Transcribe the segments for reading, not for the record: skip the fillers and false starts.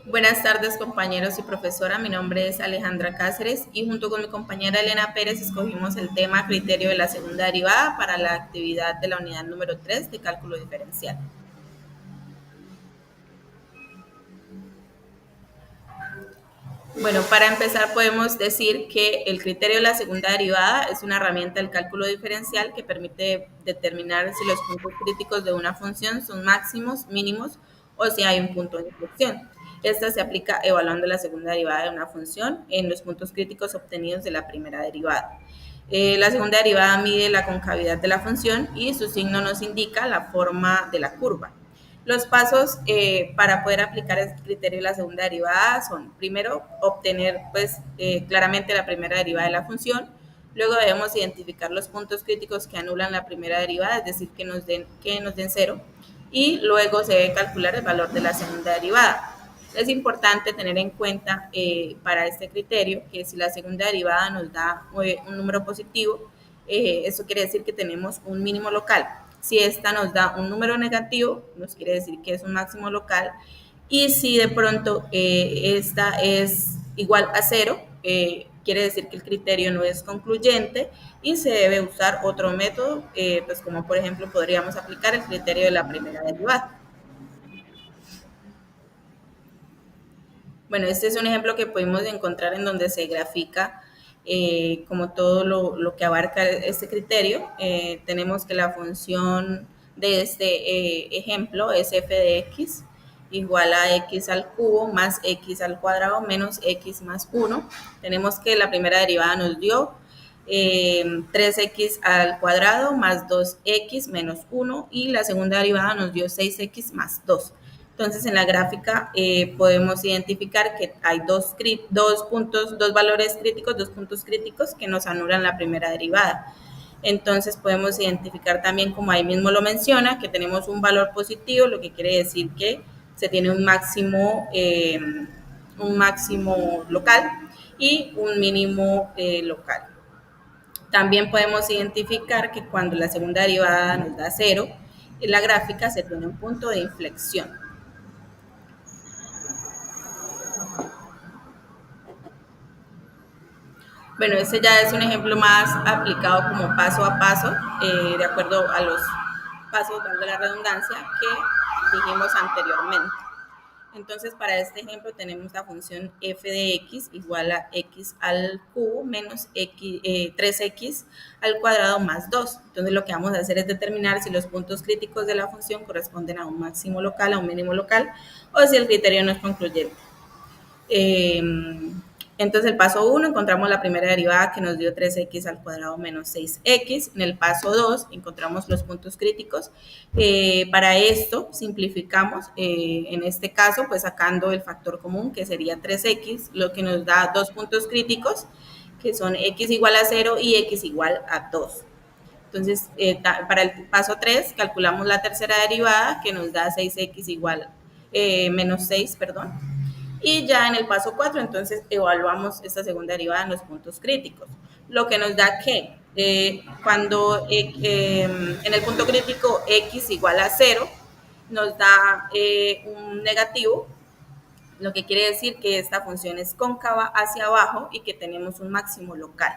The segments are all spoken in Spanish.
Buenas tardes, compañeros y profesora. Mi nombre es Alejandra Cáceres y junto con mi compañera Elena Pérez escogimos el tema criterio de la segunda derivada para la actividad de la unidad número 3 de cálculo diferencial. Bueno, para empezar podemos decir que el criterio de la segunda derivada es una herramienta del cálculo diferencial que permite determinar si los puntos críticos de una función son máximos, mínimos o si hay un punto de inflexión. Esta se aplica evaluando la segunda derivada de una función en los puntos críticos obtenidos de la primera derivada. La segunda derivada mide la concavidad de la función y su signo nos indica la forma de la curva. Los pasos para poder aplicar el criterio de la segunda derivada son, primero, obtener claramente la primera derivada de la función. Luego debemos identificar los puntos críticos que anulan la primera derivada, es decir, que nos den cero. Y luego se debe calcular el valor de la segunda derivada. Es importante tener en cuenta para este criterio que si la segunda derivada nos da un número positivo, eso quiere decir que tenemos un mínimo local. Si esta nos da un número negativo, nos quiere decir que es un máximo local. Y si de pronto esta es igual a cero, quiere decir que el criterio no es concluyente y se debe usar otro método, pues como por ejemplo podríamos aplicar el criterio de la primera derivada. Bueno, este es un ejemplo que podemos encontrar en donde se grafica como todo lo que abarca este criterio. Tenemos que la función de este ejemplo es f de x igual a x al cubo más x al cuadrado menos x más 1. Tenemos que la primera derivada nos dio 3x al cuadrado más 2x menos 1 y la segunda derivada nos dio 6x más 2. Entonces, en la gráfica podemos identificar que hay dos valores críticos, dos puntos críticos que nos anulan la primera derivada. Entonces, podemos identificar también, como ahí mismo lo menciona, que tenemos un valor positivo, lo que quiere decir que se tiene un máximo local y un mínimo local. También podemos identificar que cuando la segunda derivada nos da cero, en la gráfica se tiene un punto de inflexión. Bueno, este ya es un ejemplo más aplicado como paso a paso, de acuerdo a los pasos, valga la redundancia, que dijimos anteriormente. Entonces, para este ejemplo tenemos la función f de x igual a x al cubo menos 3x al cuadrado más 2. Entonces, lo que vamos a hacer es determinar si los puntos críticos de la función corresponden a un máximo local, a un mínimo local, o si el criterio no es concluyente. Entonces, el paso 1 encontramos la primera derivada que nos dio 3x al cuadrado menos 6x. En el paso 2 encontramos los puntos críticos. Para esto simplificamos, en este caso, pues sacando el factor común, que sería 3x, lo que nos da dos puntos críticos, que son x igual a 0 y x igual a 2. Entonces, para el paso 3 calculamos la tercera derivada, que nos da 6x igual, menos 6, perdón. Y ya en el paso 4, entonces evaluamos esta segunda derivada en los puntos críticos. Lo que nos da que cuando en el punto crítico x igual a 0, nos da un negativo, lo que quiere decir que esta función es cóncava hacia abajo y que tenemos un máximo local.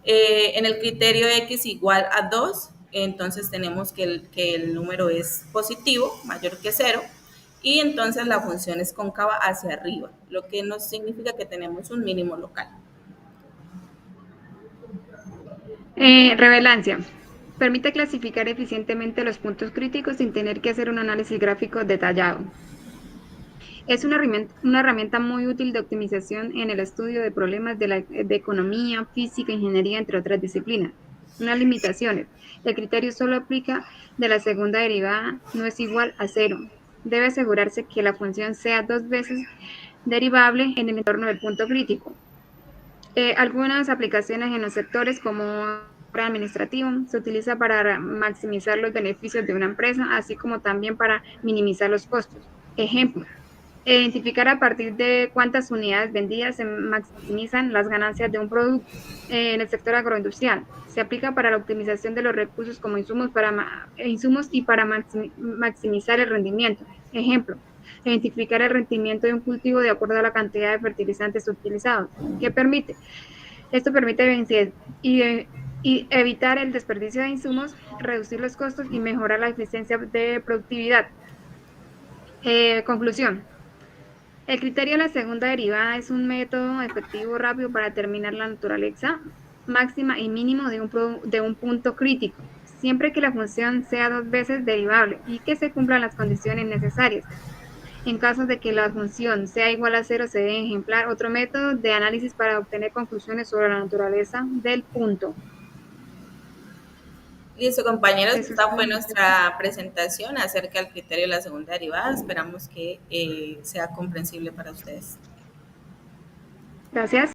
En el criterio x igual a 2, entonces tenemos que el número es positivo, mayor que 0, y entonces la función es cóncava hacia arriba, lo que nos significa que tenemos un mínimo local. Revelancia. Permite clasificar eficientemente los puntos críticos sin tener que hacer un análisis gráfico detallado. Es una herramienta muy útil de optimización en el estudio de problemas de economía, física, ingeniería, entre otras disciplinas. Unas limitaciones. El criterio solo aplica de la segunda derivada, no es igual a cero. Debe asegurarse que la función sea dos veces derivable en el entorno del punto crítico. Algunas aplicaciones en los sectores como administrativo se utiliza para maximizar los beneficios de una empresa, así como también para minimizar los costos. Ejemplo, identificar a partir de cuántas unidades vendidas se maximizan las ganancias de un producto. En el sector agroindustrial se aplica para la optimización de los recursos como insumos y para maximizar el rendimiento. Ejemplo, identificar el rendimiento de un cultivo de acuerdo a la cantidad de fertilizantes utilizados. ¿Qué permite? Esto permite y evitar el desperdicio de insumos, reducir los costos y mejorar la eficiencia de productividad. Conclusión. El criterio de la segunda derivada es un método efectivo rápido para determinar la naturaleza máxima y mínimo de un punto crítico, siempre que la función sea 2 veces derivable y que se cumplan las condiciones necesarias. En caso de que la función sea igual a 0, se debe ejemplar otro método de análisis para obtener conclusiones sobre la naturaleza del punto. Listo, compañeros, Eso es esta todo. fue nuestra presentación acerca del criterio de la segunda derivada. Esperamos que sea comprensible para ustedes. Gracias.